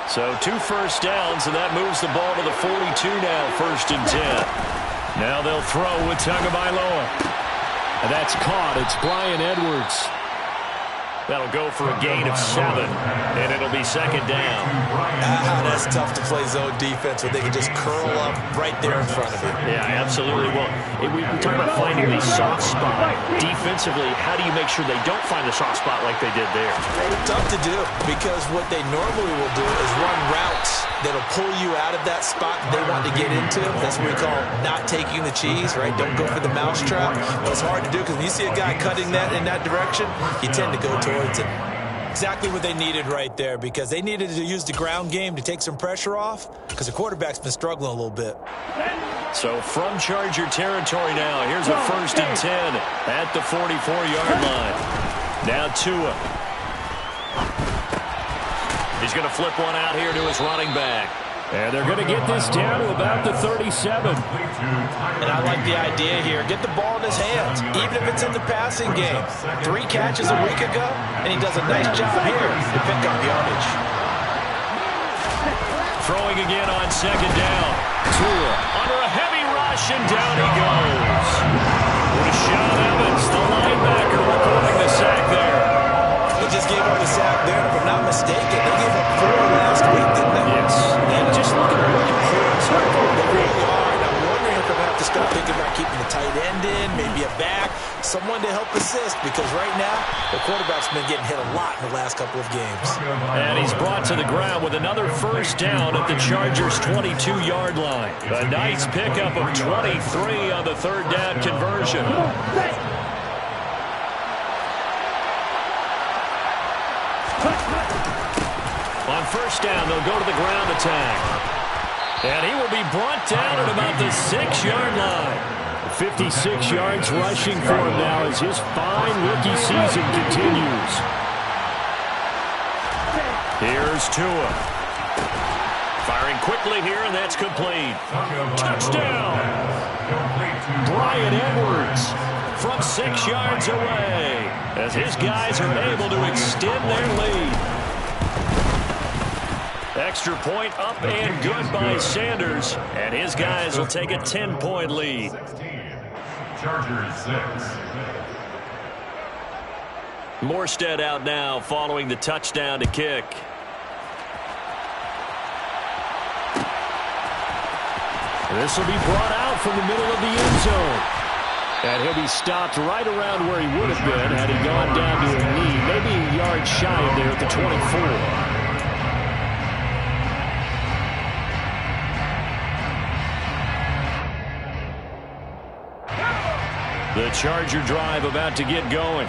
So 2 first downs, and that moves the ball to the 42 now, 1st and 10. Now they'll throw with Tagovailoa. And that's caught. It's Bryan Edwards. That'll go for a gain of 7, and it'll be 2nd down. That's tough to play zone defense when they can just curl up right there in front of you. Yeah, absolutely. Well, we talk about finding the soft spot. Defensively, how do you make sure they don't find the soft spot like they did there? Tough to do, because what they normally will do is run routes that'll pull you out of that spot they want to get into. That's what we call not taking the cheese, right? Don't go for the mousetrap. But it's hard to do because when you see a guy cutting that in that direction, you tend to go towards it. Exactly what they needed right there, because they needed to use the ground game to take some pressure off, because the quarterback's been struggling a little bit. So from Charger territory now, here's a 1st and 10 at the 44-yard line. Now Tua. He's going to flip one out here to his running back. And they're going to get this down to about the 37. And I like the idea here. Get the ball in his hands, even if it's in the passing game. 3 catches a week ago, and he does a nice job here to pick up yardage. Throwing again on 2nd down. Tua under a heavy rush, and down he goes. Rashaan Evans, the linebacker, recording the sack there. They just gave up a sack there, if I'm not mistaken. They gave up 4 last week, didn't they? Yes. And just look at what they really are. And I'm wondering if I'm going to have to start thinking about keeping the tight end in, maybe a back, someone to help assist, because right now the quarterback's been getting hit a lot in the last couple of games. And he's brought to the ground with another 1st down at the Chargers' 22-yard line. A nice pickup of 23 on the 3rd down conversion. On 1st down, they'll go to the ground attack. And he will be brought down at about the 6-yard line. 56 yards rushing for him now as his fine rookie season continues. Here's Tua. Firing quickly here, and that's complete. Touchdown! Bryan Edwards from 6 yards away as his guys are able to extend their lead. Extra point up and good by Sanders, and his guys will take a 10-point lead. Chargers 6. Morstead out now following the touchdown to kick. This will be brought out from the middle of the end zone. And he'll be stopped right around where he would have been had he gone down to a knee, maybe a yard shy of there at the 24. The Charger drive about to get going.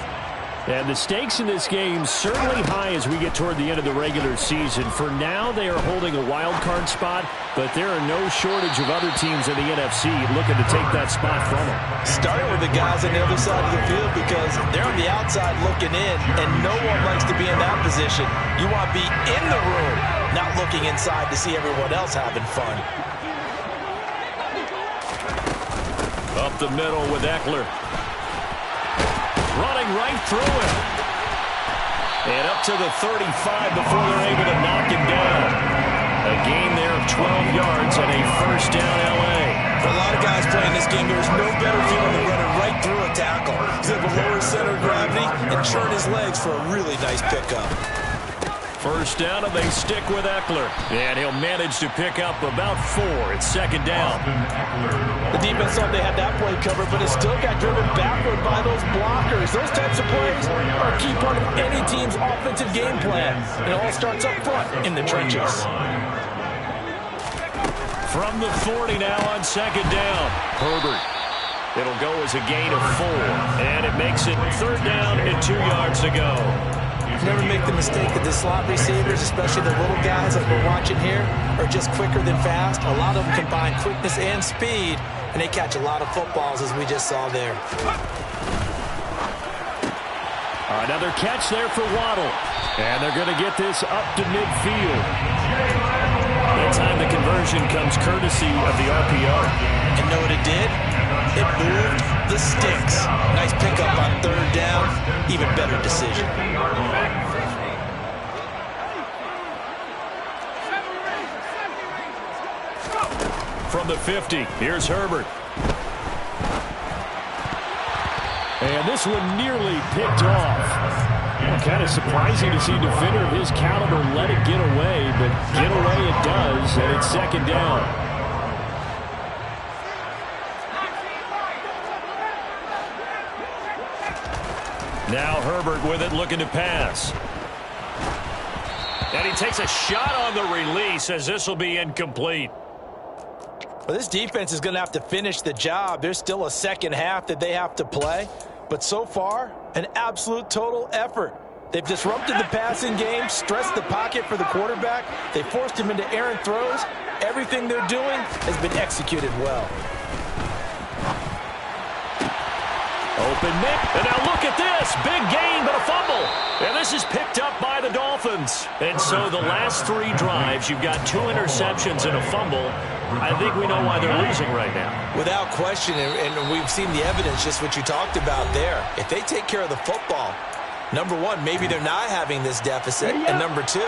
And the stakes in this game certainly high as we get toward the end of the regular season. For now, they are holding a wild card spot, but there are no shortage of other teams in the NFC looking to take that spot from them. Starting with the guys on the other side of the field, because they're on the outside looking in, and no one likes to be in that position. You want to be in the room, not looking inside to see everyone else having fun. Up the middle with Eckler. Running right through him. And up to the 35 before they're able to knock him down. A gain there of 12 yards and a 1st down L.A. For a lot of guys playing this game, there's no better feeling than running right through a tackle. He's able to lower his center of gravity and churn his legs for a really nice pickup. 1st down, and they stick with Eckler. And he'll manage to pick up about 4 at 2nd down. The defense thought they had that play covered, but it still got driven backward by those blockers. Those types of plays are a key part of any team's offensive game plan. It all starts up front in the trenches. From the 40 now on 2nd down. Herbert. It'll go as a gain of 4. And it makes it 3rd down and 2 yards to go. Never make the mistake that the slot receivers, especially the little guys like we're watching here, are just quicker than fast. A lot of them combine quickness and speed, and they catch a lot of footballs, as we just saw there. Another catch there for Waddle. And they're going to get this up to midfield. That time the conversion comes courtesy of the RPO. And know what it did? It moved the sticks. Nice pickup on 3rd down. Even better decision. the 50. Here's Herbert. And this one nearly picked off. Kind of surprising to see a defender of his caliber let it get away, but get away it does, and it's second down. Now Herbert with it, looking to pass. And he takes a shot on the release as this will be incomplete. Well, this defense is going to have to finish the job. There's still a second half that they have to play. But so far, an absolute total effort. They've disrupted the passing game, stressed the pocket for the quarterback. They forced him into errant throws. Everything they're doing has been executed well. Open Nick, and now look at this. Big gain, but a fumble. And this is picked up by the Dolphins. And so the last 3 drives, you've got 2 interceptions and a fumble. I think we know why they're losing right now. Without question, and we've seen the evidence, just what you talked about there. If they take care of the football, number 1, maybe they're not having this deficit. And number 2,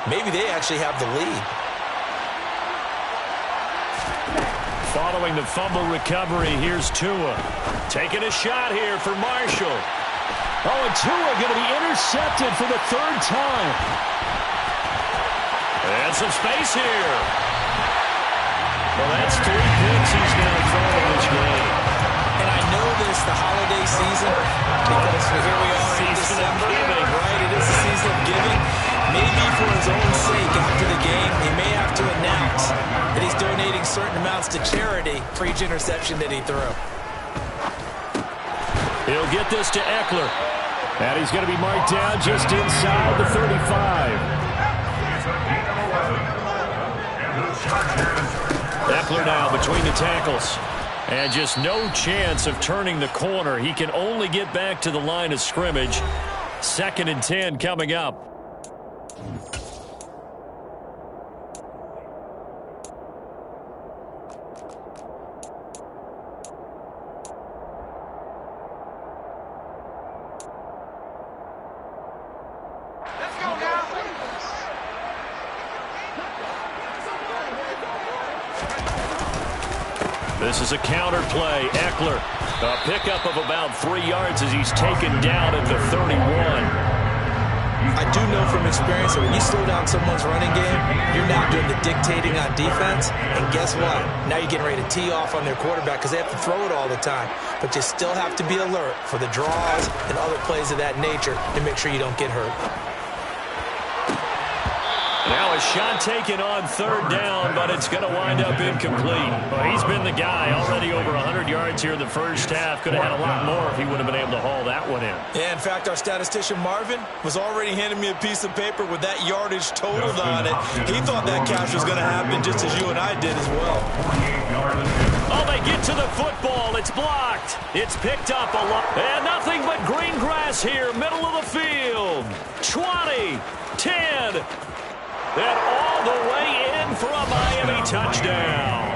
maybe they actually have the lead. Following the fumble recovery, here's Tua. Taking a shot here for Marshall. Oh, and Tua going to be intercepted for the 3rd time. And some space here. Well, that's 3 picks he's now thrown in this game. And I know this, the holiday season, because here we are in December, right? It is the season of giving. Maybe for his own sake, after the game, he may have to announce that he's donating certain amounts to charity for each interception that he threw. He'll get this to Eckler. And he's going to be marked down just inside the 35. Eckler now between the tackles. And just no chance of turning the corner. He can only get back to the line of scrimmage. 2nd and 10 coming up. This is a counter play. Eckler, a pickup of about 3 yards as he's taken down at the 31. I do know from experience that when you slow down someone's running game, you're now doing the dictating on defense. And guess what? Now you're getting ready to tee off on their quarterback because they have to throw it all the time. But you still have to be alert for the draws and other plays of that nature to make sure you don't get hurt. Now a shot taken on 3rd down, but it's going to wind up incomplete. Well, he's been the guy already over 100 yards here in the first half. Could have had a lot more if he would have been able to haul that one in. Yeah, in fact, our statistician Marvin was already handing me a piece of paper with that yardage totaled on it. He thought that catch was going to happen just as you and I did as well. Oh, they get to the football. It's blocked. It's picked up a lot. And nothing but green grass here, middle of the field. 20, 10. And all the way in for a Miami touchdown.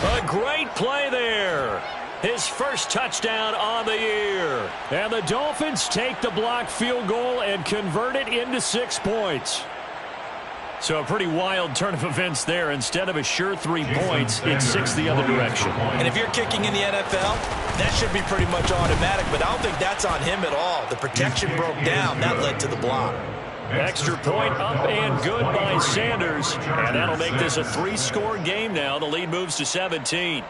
A great play there. His first touchdown on the year. And the Dolphins take the blocked field goal and convert it into 6 points. So a pretty wild turn of events there. Instead of a sure 3 points, it's 6 the other direction. And if you're kicking in the NFL, that should be pretty much automatic, but I don't think that's on him at all. The protection broke down. That led to the block. Extra point up and good by Sanders. And that'll make this a 3-score game now. The lead moves to 17.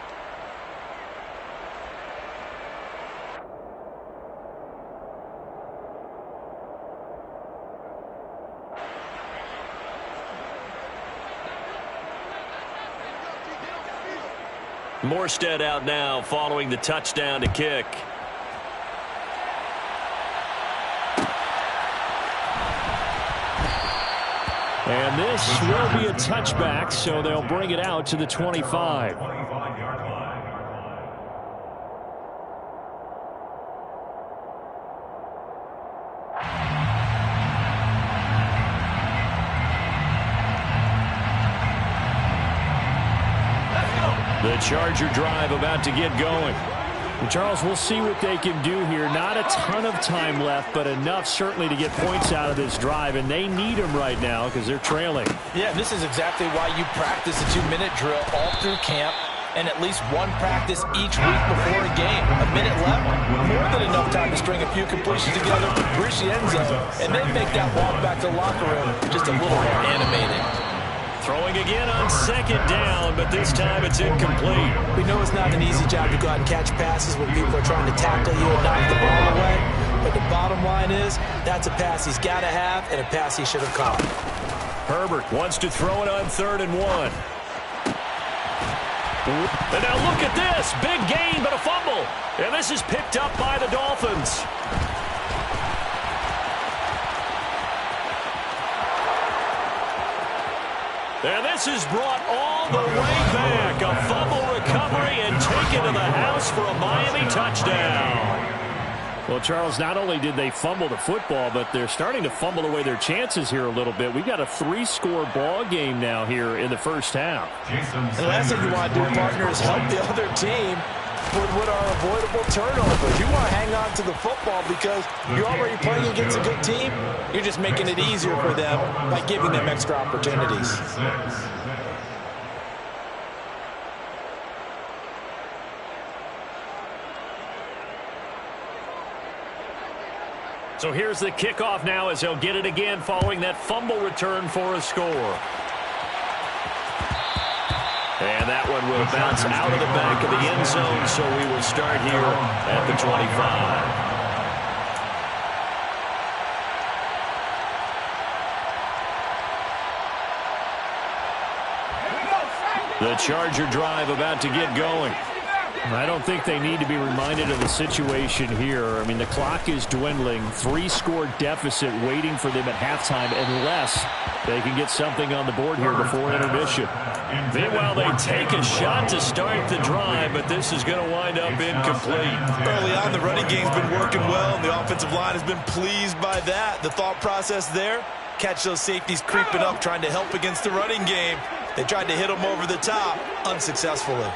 Morstead out now following the touchdown to kick. And this will be a touchback, so they'll bring it out to the 25. The Charger drive about to get going. Charles, we'll see what they can do here. Not a ton of time left, but enough certainly to get points out of this drive, and they need them right now because they're trailing. Yeah, this is exactly why you practice a 2-minute drill all through camp and at least one practice each week before a game. A minute left, more than enough time to string a few completions together, reach the end zone, and then make that walk back to the locker room just a little more animated. Throwing again on second down, but this time it's incomplete. We know it's not an easy job to go out and catch passes when people are trying to tackle you and knock the ball away, but the bottom line is that's a pass he's got to have and a pass he should have caught. Herbert wants to throw it on 3rd and 1. And now look at this. Big gain, but a fumble. And this is picked up by the Dolphins. And this is brought all the way back. A fumble recovery and taken to the house for a Miami touchdown. Well, Charles, not only did they fumble the football, but they're starting to fumble away their chances here a little bit. We've got a 3-score ball game now here in the first half. The last thing you want to do, partner, is help the other team with what are avoidable turnovers. You want to hang on to the football because you're already playing against a good team. You're just making it easier for them by giving them extra opportunities. So here's the kickoff now as he'll get it again following that fumble return for a score. And that one will bounce out of the back of the end zone, so we will start here at the 25. The Charger drive about to get going. I don't think they need to be reminded of the situation here. I mean, the clock is dwindling. 3-score deficit waiting for them at halftime unless they can get something on the board here before intermission. Meanwhile, they take a shot to start the drive, but this is going to wind up incomplete. Early on, the running game's been working well, and the offensive line has been pleased by that. The thought process there, catch those safeties creeping up, trying to help against the running game. They tried to hit them over the top, unsuccessfully.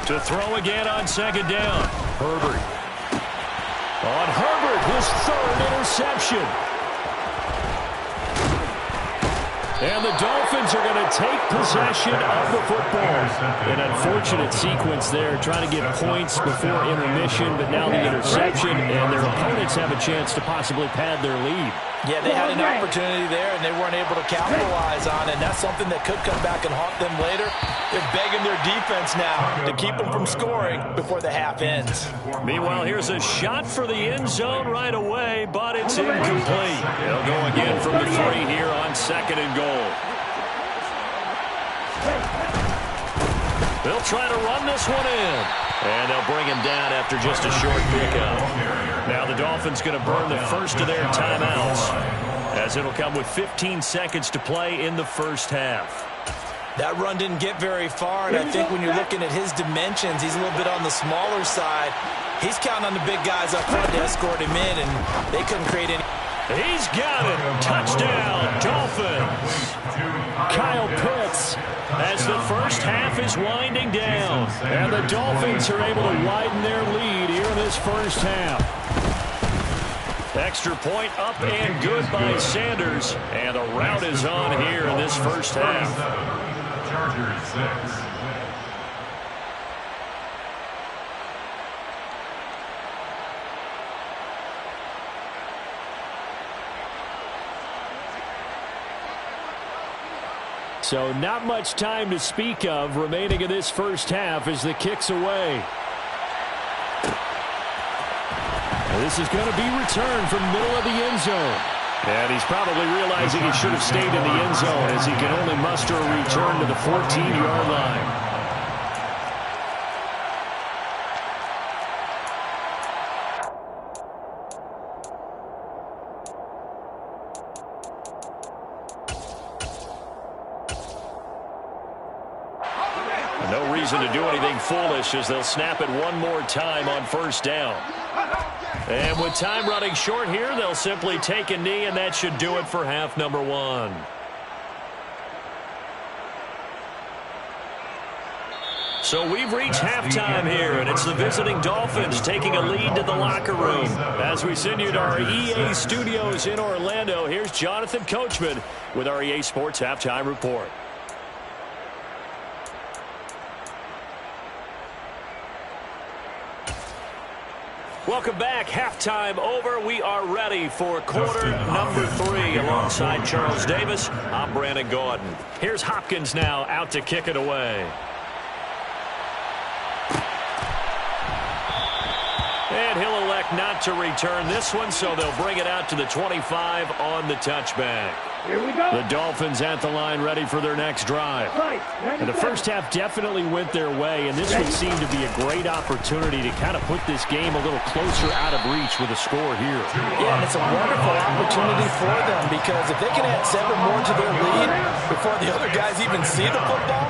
To throw again on second down. Herbert. On Herbert, his 3rd interception. And the Dolphins are going to take possession of the football. An unfortunate sequence there, trying to get points before intermission, but now the interception, and their opponents have a chance to possibly pad their lead. Yeah, they had an opportunity there, and they weren't able to capitalize on it, and that's something that could come back and haunt them later. They're begging their defense now to keep them from scoring before the half ends. Meanwhile, here's a shot for the end zone right away, but it's incomplete. They'll go again from the 3 here on 2nd and goal. They'll try to run this one in. And they'll bring him down after just a short pickup. Now the Dolphins going to burn the first of their timeouts as it'll come with 15 seconds to play in the first half. That run didn't get very far, and I think when you're looking at his dimensions, he's a little bit on the smaller side. He's counting on the big guys up front to escort him in, and they couldn't create any. He's got it. Touchdown, Dolphins. Kyle Pitts as the first half is winding down. And the Dolphins are able to widen their lead here in this first half. Extra point up and good by Sanders. And the rout is on here in this first half. Chargers 6. So not much time to speak of remaining in this first half as the kick's away. And this is going to be returned from middle of the end zone. And he's probably realizing he should have stayed in the end zone as he can only muster a return to the 14-yard line. No reason to do anything foolish as they'll snap it one more time on first down. And with time running short here, they'll simply take a knee, and that should do it for half number 1. So we've reached halftime here, and it's the visiting Dolphins taking a lead to the locker room. As we send you to our EA studios in Orlando, here's Jonathan Coachman with our EA Sports Halftime Report. Welcome back. Halftime over. We are ready for quarter number 3 alongside Charles Davis. I'm Brandon Gaudin. Here's Hopkins now out to kick it away. And he'll elect not to return this one, so they'll bring it out to the 25 on the touchback. Here we go. The Dolphins at the line ready for their next drive. And the first half definitely went their way, and this would seem to be a great opportunity to kind of put this game a little closer out of reach with a score here. Yeah, and it's a wonderful opportunity for them because if they can add 7 more to their lead before the other guys even see the football,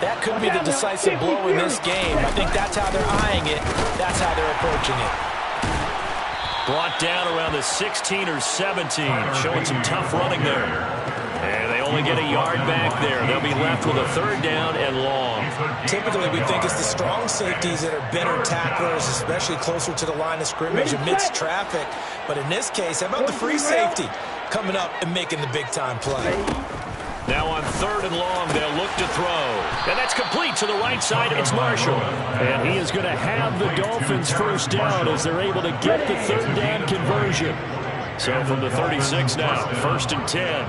that could be the decisive blow in this game. I think that's how they're eyeing it. That's how they're approaching it. Brought down around the 16 or 17, showing some tough running there. And they only get a yard back there. They'll be left with a 3rd down and long. Typically, we think it's the strong safeties that are better tacklers, especially closer to the line of scrimmage amidst traffic. But in this case, how about the free safety coming up and making the big-time play? Now on 3rd and long, they'll look to throw. And that's complete to the right side. It's Marshall. And he is going to have the Dolphins first down as they're able to get the 3rd down conversion. So from the 36 now, 1st and 10.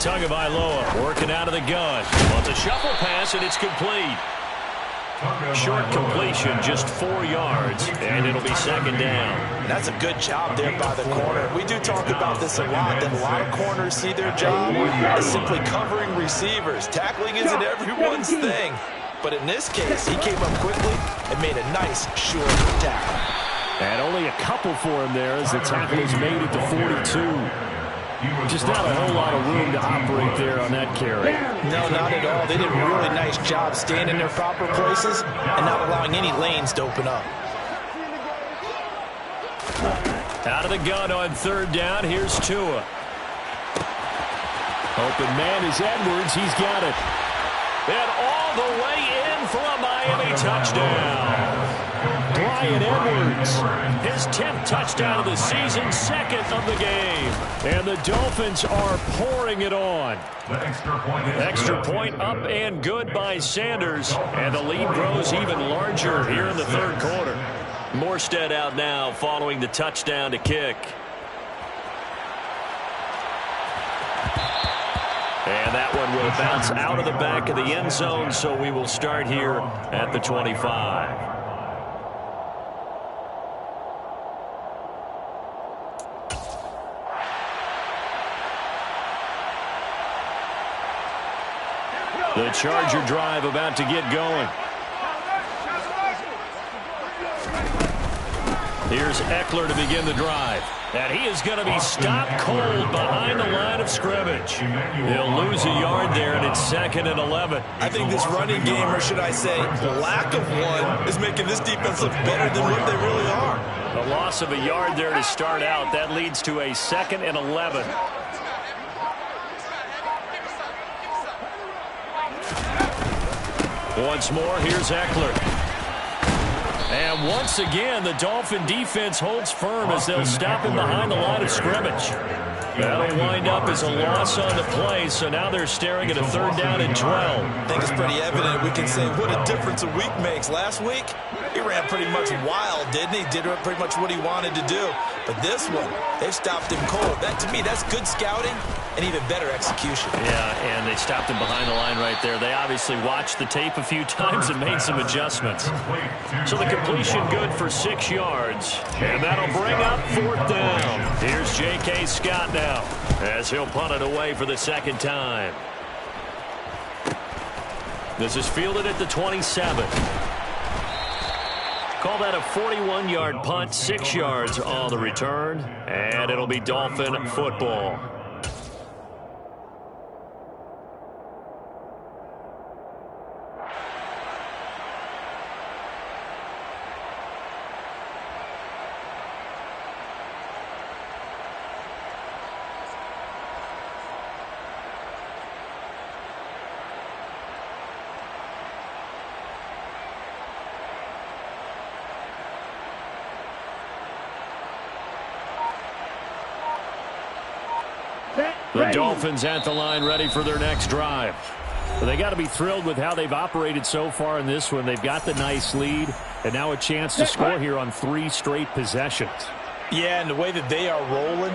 Tagovailoa working out of the gun. Well, it's a shuffle pass, and it's complete. Short completion, just 4 yards, and it'll be 2nd down. That's a good job there by the corner. We do talk about this a lot, that a lot of corners see their job as simply covering receivers. Tackling isn't everyone's thing. But in this case, he came up quickly and made a nice, short tackle. And only a couple for him there as the tackle is made at the 42. Just not a whole lot of room to operate there on that carry. No, not at all. They did a really nice job staying in their proper places and not allowing any lanes to open up. Out of the gun on 3rd down. Here's Tua. Open man is Edwards. He's got it. And all the way in for a Miami touchdown. Bryan Edwards, his 10th touchdown of the season, 2nd of the game. And the Dolphins are pouring it on. Extra point up and good by Sanders. And the lead grows even larger here in the 3rd quarter. Morstead out now following the touchdown to kick. And that one will bounce out of the back of the end zone, so we will start here at the 25. The Charger drive about to get going. Here's Eckler to begin the drive. And he is going to be stopped cold behind the line of scrimmage. He'll lose a yard there, and it's 2nd and 11. I think this running game, or should I say lack of one, is making this defense look better than what they really are. A loss of a yard there to start out. That leads to a 2nd and 11. Once more, here's Eckler. And once again, the Dolphin defense holds firm as they'll stop him behind the line of scrimmage. That'll wind up as a loss on the play, so now they're staring at a 3rd down and 12. I think it's pretty evident. We can say what a difference a week makes. Last week, he ran pretty much wild, didn't he? Did pretty much what he wanted to do. But this one, they've stopped him cold. That, to me, that's good scouting and even better execution. Yeah, and they stopped him behind the line right there. They obviously watched the tape a few times and made some adjustments. So the completion good for 6 yards. And that'll bring up 4th down. Here's J.K. Scott now as he'll punt it away for the 2nd time. This is fielded at the 27. Call that a 41-yard punt, 6 yards on the return, and it'll be Dolphin football. The Dolphins at the line ready for their next drive. Well, they got to be thrilled with how they've operated so far in this one. They've got the nice lead, and now a chance to score here on 3 straight possessions. Yeah, and the way that they are rolling,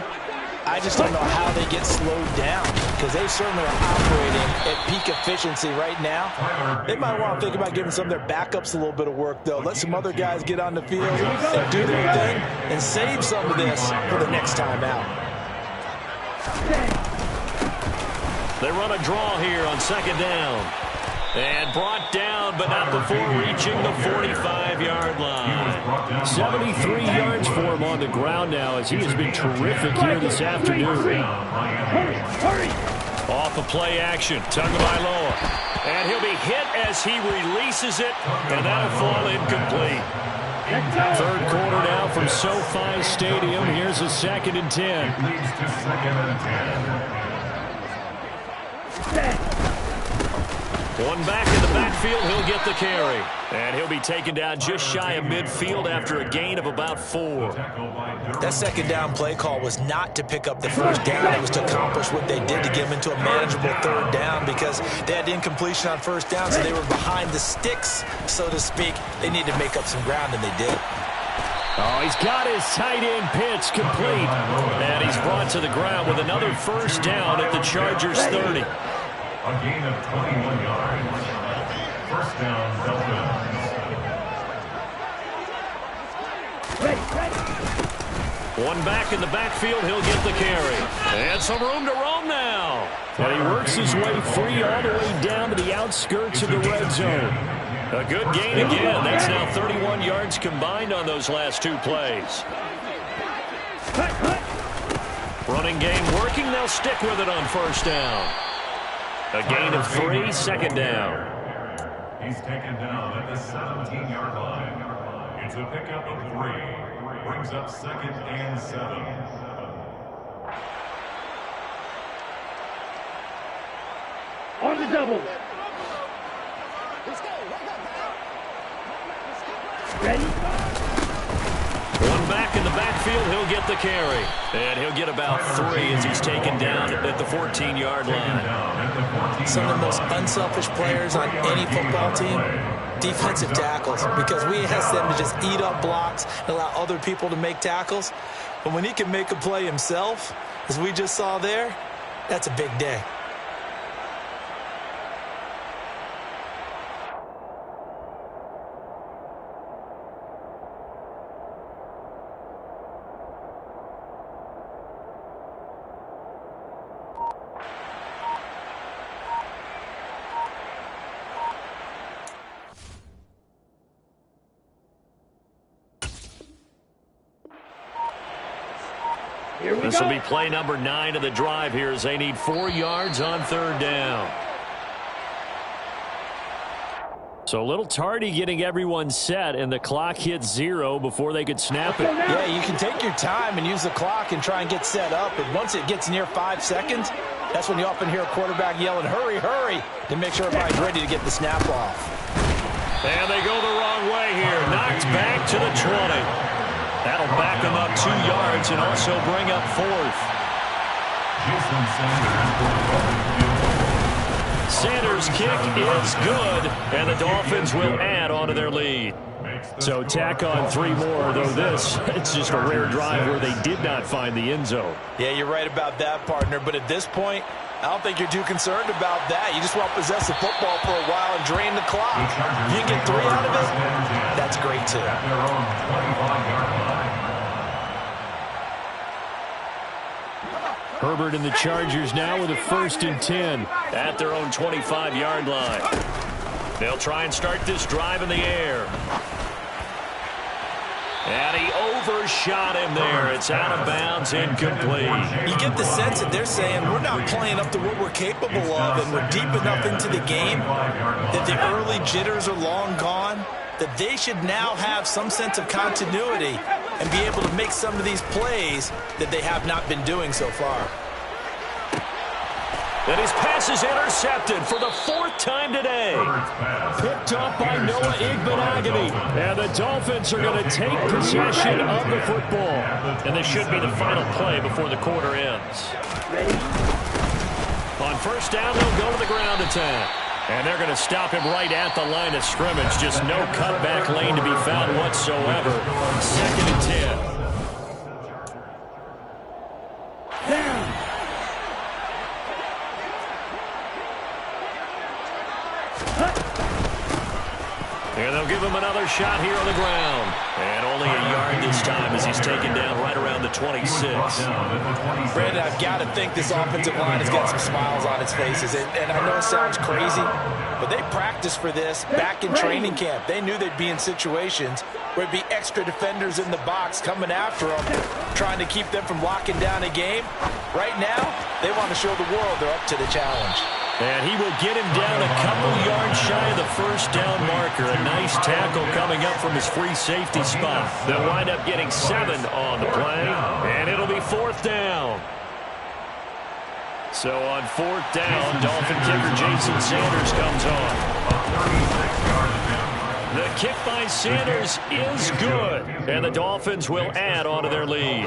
I just don't know how they get slowed down, because they certainly are operating at peak efficiency right now. They might want to think about giving some of their backups a little bit of work, though. Let some other guys get on the field and do their thing and save some of this for the next time out. They run a draw here on 2nd down. And brought down, but not before reaching the 45-yard line. 73 yards for him on the ground now, as he has been terrific here this afternoon. Off of play action, Tagovailoa. And he'll be hit as he releases it, and that'll fall incomplete. 3rd quarter now from SoFi Stadium. Here's a 2nd and 10. Leads to 2nd and 10. One back in the backfield, he'll get the carry. And he'll be taken down just shy of midfield after a gain of about 4. That 2nd down play call was not to pick up the 1st down. It was to accomplish what they did to get them into a manageable 3rd down, because they had incompletion on 1st down, so they were behind the sticks, so to speak. They needed to make up some ground, and they did. Oh, he's got his tight end pitch complete. And he's brought to the ground with another 1st down at the Chargers 30. A gain of 21 yards. 1st down, Dolphins. One back in the backfield, he'll get the carry. And some room to roam now. And he works his way free all the way down to the outskirts of the red zone. A good gain again. That's now 31 yards combined on those last 2 plays. Running game working. They'll stick with it on 1st down. A gain of 3, 2nd down. He's taken down at the 17-yard line. It's a pickup of 3. Brings up 2nd and 7. On the double. Ready? One back in the backfield, he'll get the carry. And he'll get about 3 as he's taken down at the 14-yard line. Some of the most unselfish players on any football team, defensive tackles, because we ask them to just eat up blocks and allow other people to make tackles. But when he can make a play himself, as we just saw there, that's a big day. This will be play number 9 of the drive here as they need 4 yards on 3rd down. So a little tardy getting everyone set, and the clock hits 0 before they could snap it. Yeah, you can take your time and use the clock and try and get set up, but once it gets near 5 seconds, that's when you often hear a quarterback yelling, hurry, hurry, to make sure everybody's ready to get the snap off. And they go the wrong way here. Knocked back to the 20. That'll back them up 2 yards and also bring up 4th. Sanders' kick is good, and the Dolphins will add on to their lead. So tack on 3 more, though this, it's just a rare drive where they did not find the end zone. Yeah, you're right about that, partner, but at this point, I don't think you're too concerned about that. You just want to possess the football for a while and drain the clock. If you can get 3 out of it, that's great, too. At their own 25-yard line. Herbert and the Chargers now with a 1st and 10 at their own 25-yard line. They'll try and start this drive in the air. And he overshot him there. It's out of bounds, incomplete. You get the sense that they're saying we're not playing up to what we're capable of, and we're deep enough into the game that the early jitters are long gone, that they should now have some sense of continuity and be able to make some of these plays that they have not been doing so far. And his pass is intercepted for the 4th time today. Picked up by Noah Igbenogany. And the Dolphins are going to take possession of the football. And this should be the final play before the quarter ends. Ready? On first down, they'll go to the ground attack. And they're going to stop him right at the line of scrimmage. Just no cutback lane to be found whatsoever. 2nd and 10. And they'll give him another shot here on the ground. And only a yard this time as he's taken down right around the 26. Brandon, I've got to think this offensive line has got some smiles on its faces. And I know it sounds crazy, but they practiced for this back in training camp. They knew they'd be in situations where it'd be extra defenders in the box coming after them, trying to keep them from locking down a game. Right now, they want to show the world they're up to the challenge. And he will get him down a couple yards shy of the first down marker. A nice tackle coming up from his free safety spot. They'll wind up getting 7 on the play, and it'll be 4th down. So on 4th down, Dolphin kicker Jason Sanders comes on. The kick by Sanders is good, and the Dolphins will add on to their lead.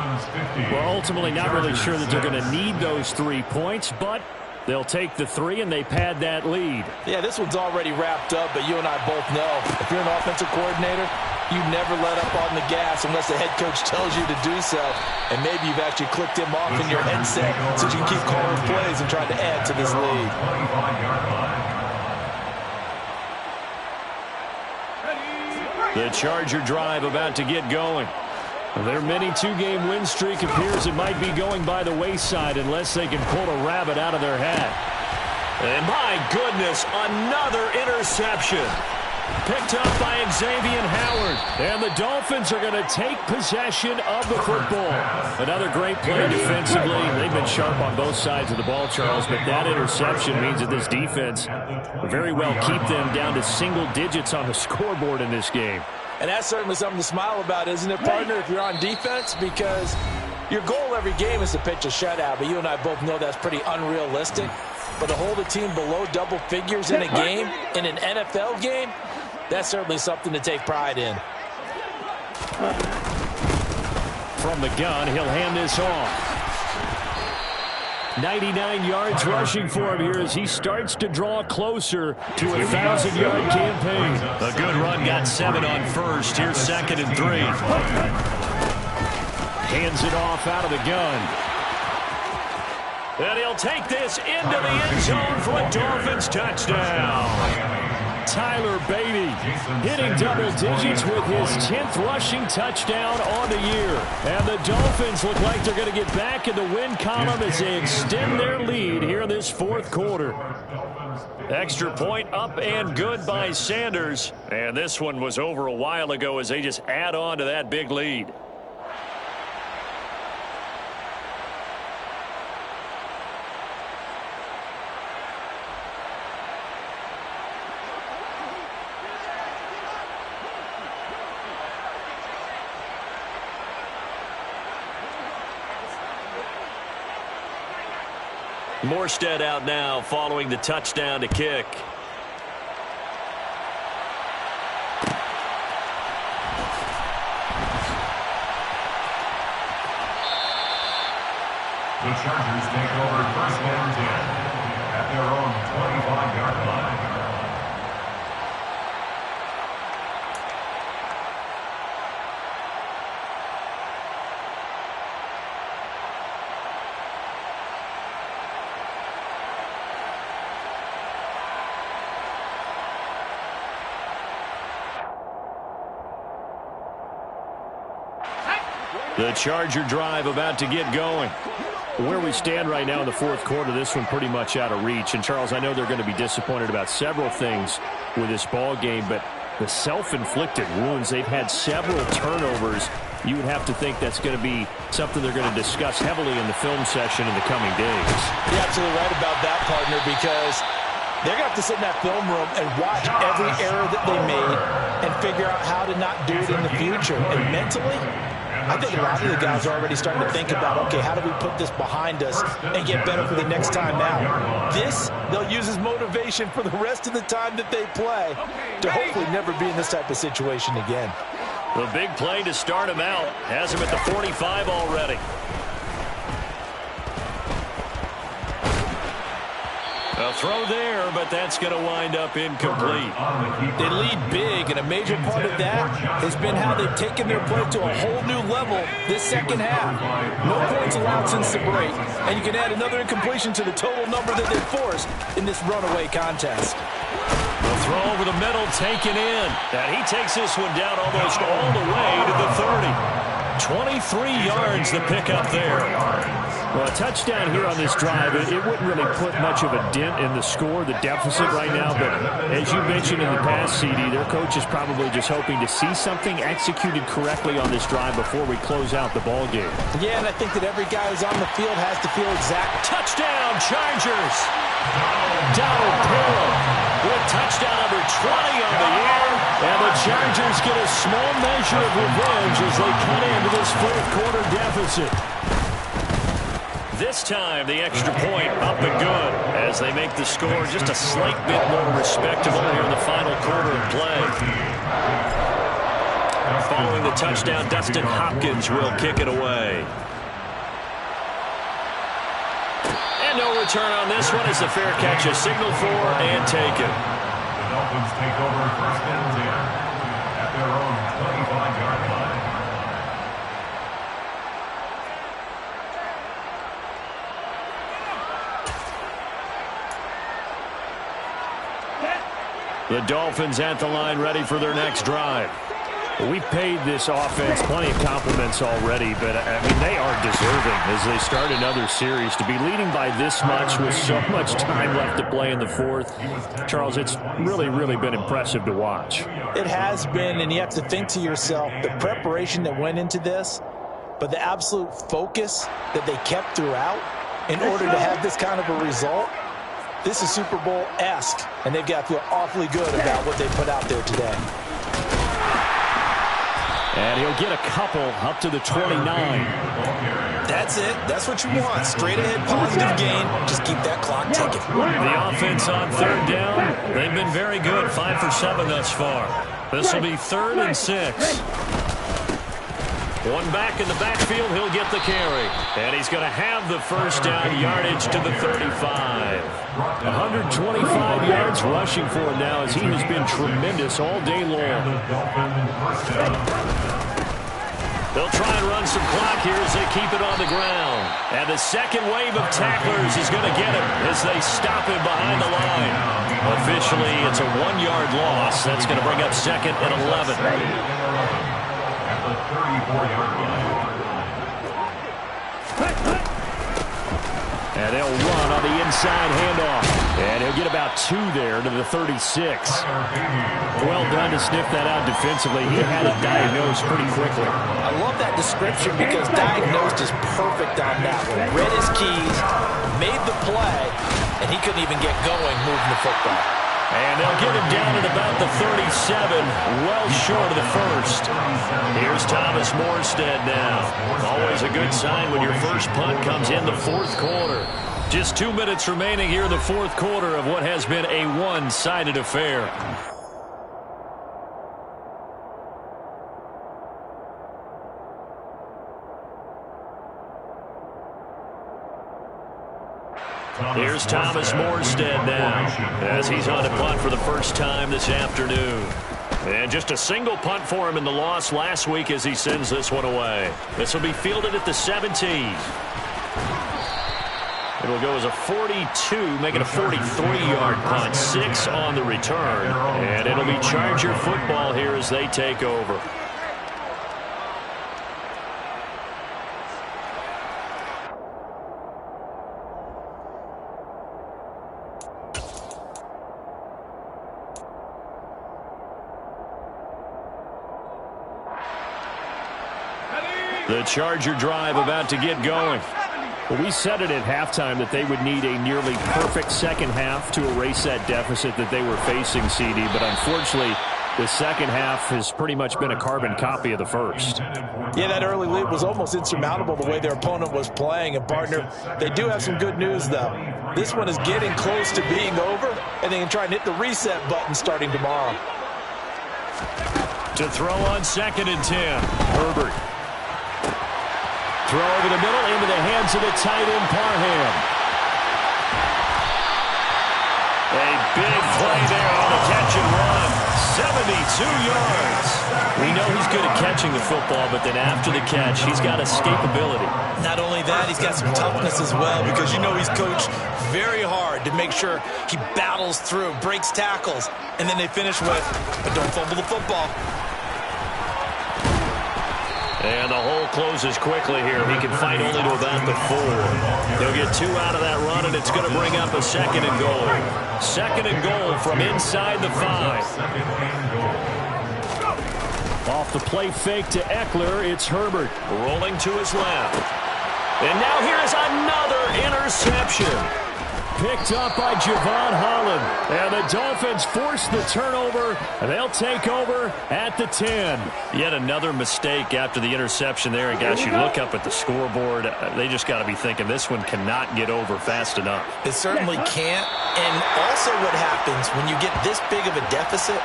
We're ultimately not really sure that they're going to need those 3 points, but they'll take the 3, and they pad that lead. Yeah, this one's already wrapped up, but you and I both know if you're an offensive coordinator, you never let up on the gas unless the head coach tells you to do so. And maybe you've actually clicked him off in your headset so you can keep calling plays and trying to add to this lead. The Charger drive about to get going. Their mini 2-game win streak appears it might be going by the wayside unless they can pull a rabbit out of their hat. And my goodness, another interception. Picked up by Xavier Howard. And the Dolphins are going to take possession of the football. Another great play defensively. They've been sharp on both sides of the ball, Charles, but that interception means that this defense will very well keep them down to single digits on the scoreboard in this game. And that's certainly something to smile about, isn't it, partner, if you're on defense? Because your goal every game is to pitch a shutout, but you and I both know that's pretty unrealistic. But to hold a team below double figures in a game, in an NFL game, that's certainly something to take pride in. From the gun, he'll hand this off. 99 yards rushing for him here as he starts to draw closer to a 1,000-yard campaign. A good run, got 7 on first. Here's 2nd and 3. Hands it off out of the gun. And he'll take this into the end zone for a Dolphins touchdown. Tyler Beatty hitting double digits with his 10th rushing touchdown on the year. And the Dolphins look like they're going to get back in the win column as they extend their lead here in this 4th quarter. Extra point up and good by Sanders. And this one was over a while ago as they just add on to that big lead. Morstead out now following the touchdown to kick. The Chargers take over 1st and 10 at their own 25-yard line. The Charger drive about to get going. Where we stand right now in the 4th quarter, this one pretty much out of reach. And, Charles, I know they're going to be disappointed about several things with this ball game, but the self-inflicted wounds, they've had several turnovers. You would have to think that's going to be something they're going to discuss heavily in the film session in the coming days. You're absolutely right about that, partner, because they're going to have to sit in that film room and watch every error that they made and figure out how to not do it in the future. And mentally, I think a lot of the guys are already starting to think about, okay, how do we put this behind us and get better for the next time out? This, they'll use as motivation for the rest of the time that they play to hopefully never be in this type of situation again. The big play to start him out has him at the 45 already. A throw there, but that's going to wind up incomplete. They lead big, and a major part of that has been how they've taken their play to a whole new level this second half. No points allowed since the break, and you can add another incompletion to the total number that they've forced in this runaway contest. The throw over the middle taken in. And he takes this one down almost all the way to the 30. 23 yards the pickup there. Well, a touchdown here on this drive, it wouldn't really put much of a dent in the score, the deficit right now. But as you mentioned in the past, CD, their coach is probably just hoping to see something executed correctly on this drive before we close out the ball game. Yeah, and I think that every guy who's on the field has to feel exact. Touchdown, Chargers. Donald Parham with touchdown number 20 on the year. And the Chargers get a small measure of revenge as they cut into this fourth quarter deficit. This time, the extra point up and good as they make the score just a slight bit more respectable here in the final quarter of play. Following the touchdown, Dustin Hopkins will kick it away. And no return on this one as the fair catch is signaled for and taken. The Dolphins take over first and 10 at their own 25-yard line. The Dolphins at the line ready for their next drive. We've paid this offense plenty of compliments already, but, I mean, they are deserving as they start another series. To be leading by this much with so much time left to play in the fourth, Charles, it's really, really been impressive to watch. It has been, and you have to think to yourself, the preparation that went into this, but the absolute focus that they kept throughout in order to have this kind of a result. This is Super Bowl-esque, and they've got to feel awfully good about what they put out there today. And he'll get a couple up to the 29. That's it. That's what you want. Straight ahead positive gain. Just keep that clock ticking. The offense on third down. They've been very good. 5 for 7 thus far. This will be 3rd and 6. One back in the backfield. He'll get the carry. And he's going to have the first down, yardage to the 35. 125 yards rushing for him now as he has been tremendous all day long. They'll try and run some clock here as they keep it on the ground. And the second wave of tacklers is going to get him as they stop him behind the line. Officially, it's a 1-yard loss. That's going to bring up 2nd and 11. At the 34-yard line. And they'll run on the inside handoff. And he'll get about 2 there to the 36. Well done to sniff that out defensively. He had it diagnosed pretty quickly. I love that description because diagnosed is perfect on that one. Read his keys, made the play, and he couldn't even get going moving the football. And they'll get him down at about the 37, well short of the first. Here's Thomas Morstead now. Always a good sign when your first punt comes in the fourth quarter. Just 2 minutes remaining here in the fourth quarter of what has been a one-sided affair. Here's Thomas Morstead now as he's on to punt for the first time this afternoon. And just a single punt for him in the loss last week as he sends this one away. This will be fielded at the 17. It'll go as a 42, making a 43-yard punt. 6 on the return. And it'll be Charger football here as they take over. The Charger drive about to get going. Well, we said it at halftime that they would need a nearly perfect second half to erase that deficit that they were facing, CD. But unfortunately, the second half has pretty much been a carbon copy of the first. Yeah, that early lead was almost insurmountable the way their opponent was playing. And, partner, they do have some good news, though. This one is getting close to being over, and they can try and hit the reset button starting tomorrow. To throw on 2nd and 10, Herbert. Throw over the middle into the hands of the tight end, Parham. Big play there on the catch and run. 72 yards. We know he's good at catching the football, but then after the catch, he's got escapability. Not only that, he's got some toughness as well, because you know he's coached very hard to make sure he battles through, breaks tackles, and then they finish with, but don't fumble the football. And the hole closes quickly here. He can fight only to about the 4. They'll get 2 out of that run, and it's going to bring up a 2nd and goal. 2nd and goal from inside the 5. Off the play fake to Eckler, it's Herbert. Rolling to his left. And now here's another interception. Picked up by Javon Holland. And the Dolphins force the turnover. They'll take over at the 10. Yet another mistake after the interception there. And guys, you look up at the scoreboard. They just got to be thinking this one cannot get over fast enough. It certainly can't. And also what happens when you get this big of a deficit,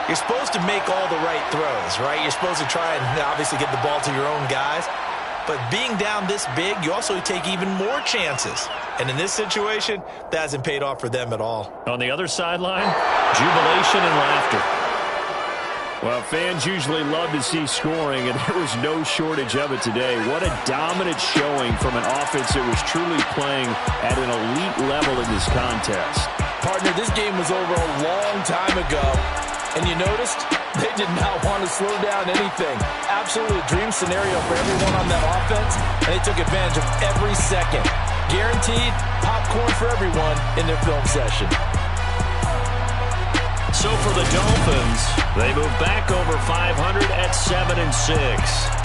you're supposed to make all the right throws, right? You're supposed to try and obviously get the ball to your own guys. But being down this big, you also take even more chances. And in this situation, that hasn't paid off for them at all. On the other sideline, jubilation and laughter. Well, fans usually love to see scoring, and there was no shortage of it today. What a dominant showing from an offense that was truly playing at an elite level in this contest. Partner, this game was over a long time ago. And you noticed they did not want to slow down anything. Absolutely a dream scenario for everyone on that offense, and they took advantage of every second. Guaranteed popcorn for everyone in their film session. So for the Dolphins, they move back over 500 at 7-6.